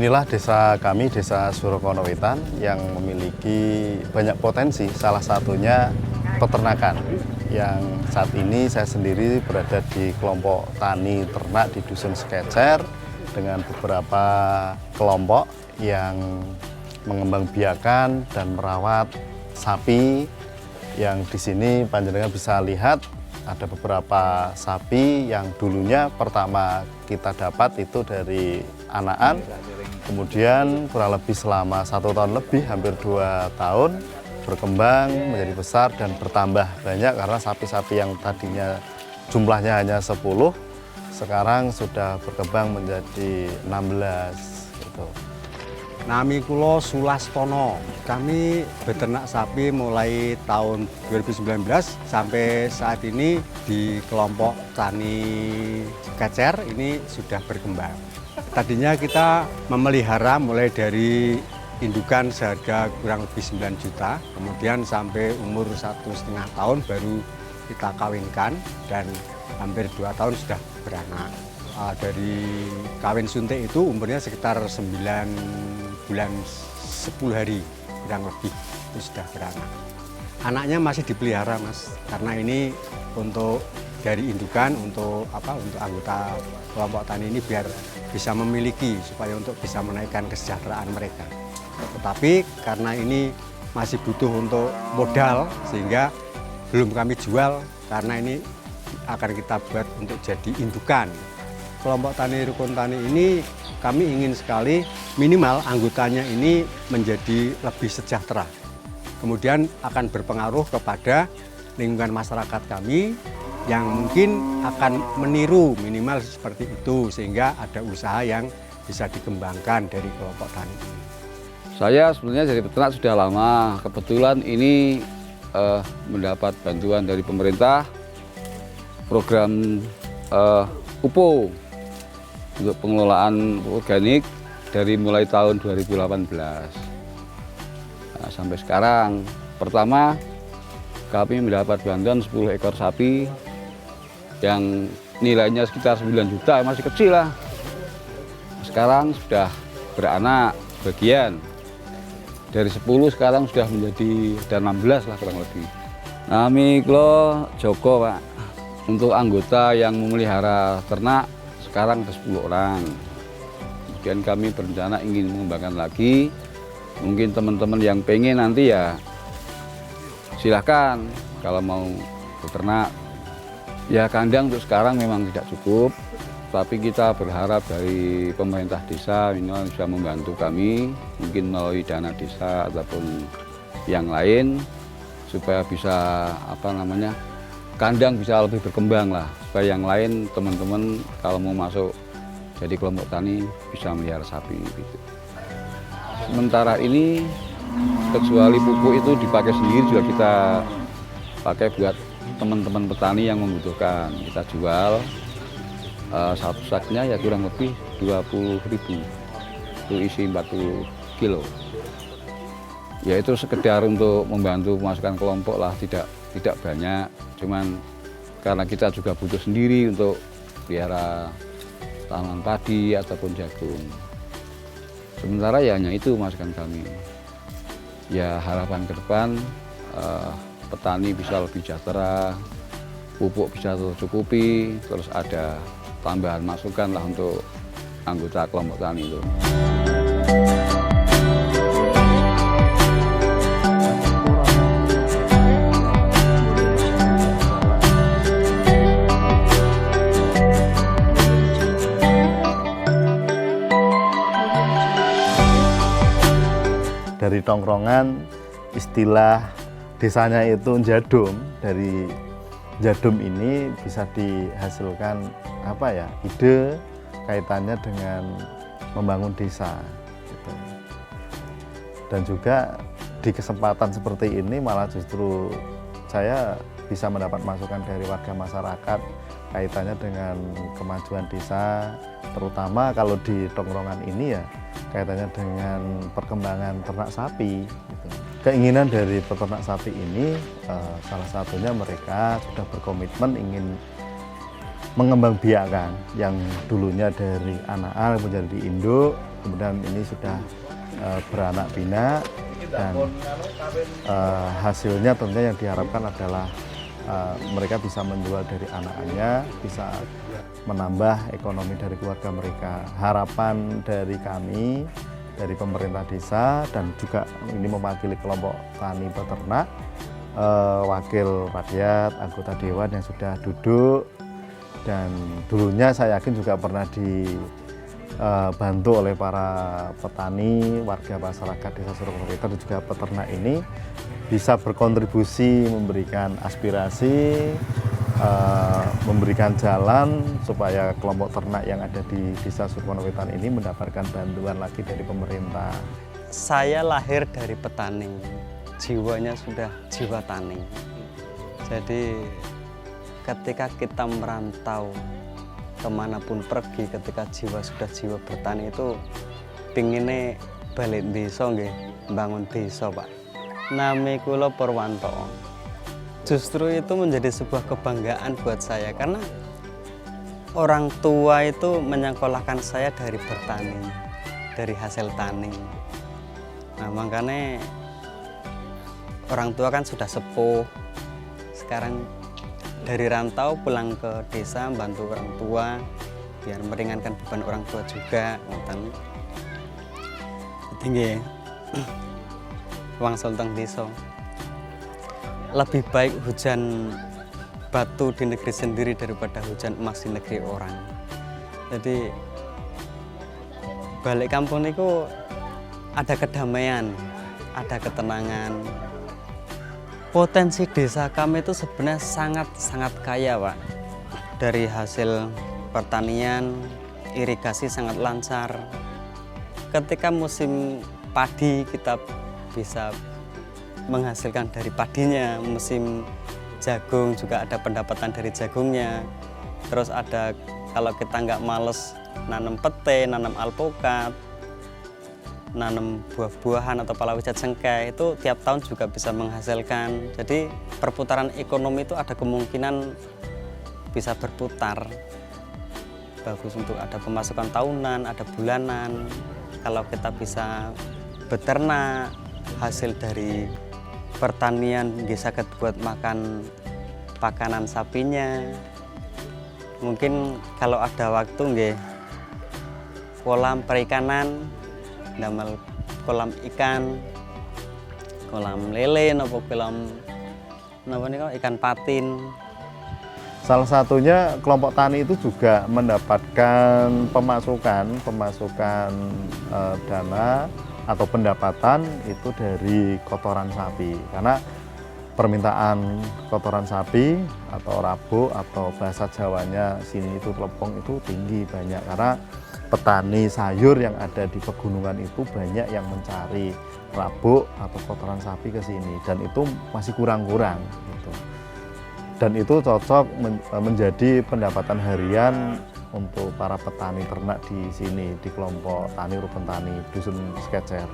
Inilah desa kami, Desa Surokonowetan, yang memiliki banyak potensi. Salah satunya peternakan, yang saat ini saya sendiri berada di kelompok tani ternak di Dusun Sekecer dengan beberapa kelompok yang mengembangbiakan dan merawat sapi. Yang di sini panjenengan bisa lihat ada beberapa sapi yang dulunya pertama kita dapat itu dari anakan, kemudian kurang lebih selama 1 tahun lebih, hampir 2 tahun, berkembang menjadi besar dan bertambah banyak karena sapi-sapi yang tadinya jumlahnya hanya 10, sekarang sudah berkembang menjadi 16 gitu. Nami kula Sulastono. Kami beternak sapi mulai tahun 2019 sampai saat ini di kelompok tani Sekecer ini sudah berkembang. Tadinya kita memelihara mulai dari indukan seharga kurang lebih 9 juta, kemudian sampai umur 1,5 tahun baru kita kawinkan dan hampir 2 tahun sudah beranak. Dari kawin suntik itu umurnya sekitar 9 bulan 10 hari kurang lebih itu sudah beranak. Anaknya masih dipelihara, Mas, karena ini untuk dari indukan untuk anggota kelompok tani ini biar bisa memiliki supaya untuk bisa menaikkan kesejahteraan mereka. Tetapi karena ini masih butuh untuk modal sehingga belum kami jual karena ini akan kita buat untuk jadi indukan. Kelompok tani rukun tani ini kami ingin sekali minimal anggotanya ini menjadi lebih sejahtera. Kemudian akan berpengaruh kepada lingkungan masyarakat kami yang mungkin akan meniru minimal seperti itu sehingga ada usaha yang bisa dikembangkan dari kelompok tani ini. Saya sebenarnya jadi peternak sudah lama. Kebetulan ini mendapat bantuan dari pemerintah program UPO untuk pengelolaan organik dari mulai tahun 2018. Nah, sampai sekarang, pertama kami mendapat bantuan 10 ekor sapi yang nilainya sekitar 9 juta, masih kecil lah. Sekarang sudah beranak bagian. Dari 10 sekarang sudah menjadi ada 16 lah kurang lebih. Nami kula Joko, Pak. Untuk anggota yang memelihara ternak sekarang ada 10 orang. Kemudian kami berencana ingin mengembangkan lagi. Mungkin teman-teman yang pengen nanti ya silahkan kalau mau beternak. Ya kandang untuk sekarang memang tidak cukup. Tapi kita berharap dari pemerintah desa minimal bisa membantu kami. Mungkin melalui dana desa ataupun yang lain. Supaya bisa kandang bisa lebih berkembang lah, supaya yang lain teman-teman kalau mau masuk jadi kelompok tani bisa melihara sapi gitu. Sementara ini kecuali pupuk itu dipakai sendiri juga kita pakai buat teman-teman petani yang membutuhkan. Kita jual satu saknya ya kurang lebih 20.000 itu isi 40 kilo. Ya itu sekedar untuk membantu pemasukan kelompok lah, tidak banyak. Cuman karena kita juga butuh sendiri untuk pelihara tanaman padi ataupun jagung. Sementara ya hanya itu masukan kami. Ya harapan ke depan petani bisa lebih sejahtera, pupuk bisa tercukupi, terus ada tambahan masukan lah untuk anggota kelompok tani itu. Dari tongkrongan, istilah desanya itu jadum. Dari jadum ini bisa dihasilkan ide kaitannya dengan membangun desa gitu. Dan juga di kesempatan seperti ini malah justru saya bisa mendapat masukan dari warga masyarakat kaitannya dengan kemajuan desa, terutama kalau di tongkrongan ini ya kaitannya dengan perkembangan ternak sapi gitu. Keinginan dari peternak sapi ini salah satunya mereka sudah berkomitmen ingin mengembangbiakan yang dulunya dari anakan menjadi induk, kemudian ini sudah beranak pinak dan hasilnya tentunya yang diharapkan adalah mereka bisa menjual dari anaknya, bisa menambah ekonomi dari keluarga mereka. Harapan dari kami, dari pemerintah desa dan juga ini mewakili kelompok tani peternak, wakil rakyat, anggota dewan yang sudah duduk, dan dulunya saya yakin juga pernah dibantu oleh para petani, warga masyarakat desa Surokonowetan dan juga peternak ini bisa berkontribusi memberikan aspirasi, memberikan jalan supaya kelompok ternak yang ada di desa Surokonowetan ini mendapatkan bantuan lagi dari pemerintah. Saya lahir dari petani, jiwanya sudah jiwa tani. Jadi ketika kita merantau kemanapun pergi, ketika jiwa sudah jiwa bertani itu pinginnya balik desa nggih, bangun desa Pak. Nami kula Purwanto. Justru itu menjadi sebuah kebanggaan buat saya karena orang tua itu menyekolahkan saya dari bertani, dari hasil tani. Nah makanya orang tua kan sudah sepuh, sekarang dari rantau pulang ke desa bantu orang tua biar meringankan beban orang tua juga. Tinggi uang soltang desa. Lebih baik hujan batu di negeri sendiri daripada hujan emas di negeri orang. Jadi balik kampung itu ada kedamaian, ada ketenangan. Potensi desa kami itu sebenarnya sangat kaya Pak. Dari hasil pertanian, irigasi sangat lancar. Ketika musim padi kita bisa menghasilkan dari padinya, musim jagung juga ada pendapatan dari jagungnya. Terus ada kalau kita nggak males nanam pete, nanam alpukat, nanam buah-buahan atau palawija cengkeh, itu tiap tahun juga bisa menghasilkan. Jadi perputaran ekonomi itu ada kemungkinan bisa berputar. Bagus untuk ada pemasukan tahunan, ada bulanan. Kalau kita bisa beternak, hasil dari pertanian bisa buat makan pakanan sapinya. Mungkin kalau ada waktu nggih kolam perikanan, damel kolam ikan, kolam lele napa kolam napa nika ikan patin. Salah satunya kelompok tani itu juga mendapatkan pemasukan dana atau pendapatan itu dari kotoran sapi, karena permintaan kotoran sapi atau rabuk atau bahasa Jawanya sini itu telepong itu tinggi banyak, karena petani sayur yang ada di pegunungan itu banyak yang mencari rabuk atau kotoran sapi ke sini dan itu masih kurang-kurang gitu. Dan itu cocok menjadi pendapatan harian untuk para petani ternak di sini, di kelompok tani Ruben Tani Dusun Skecer.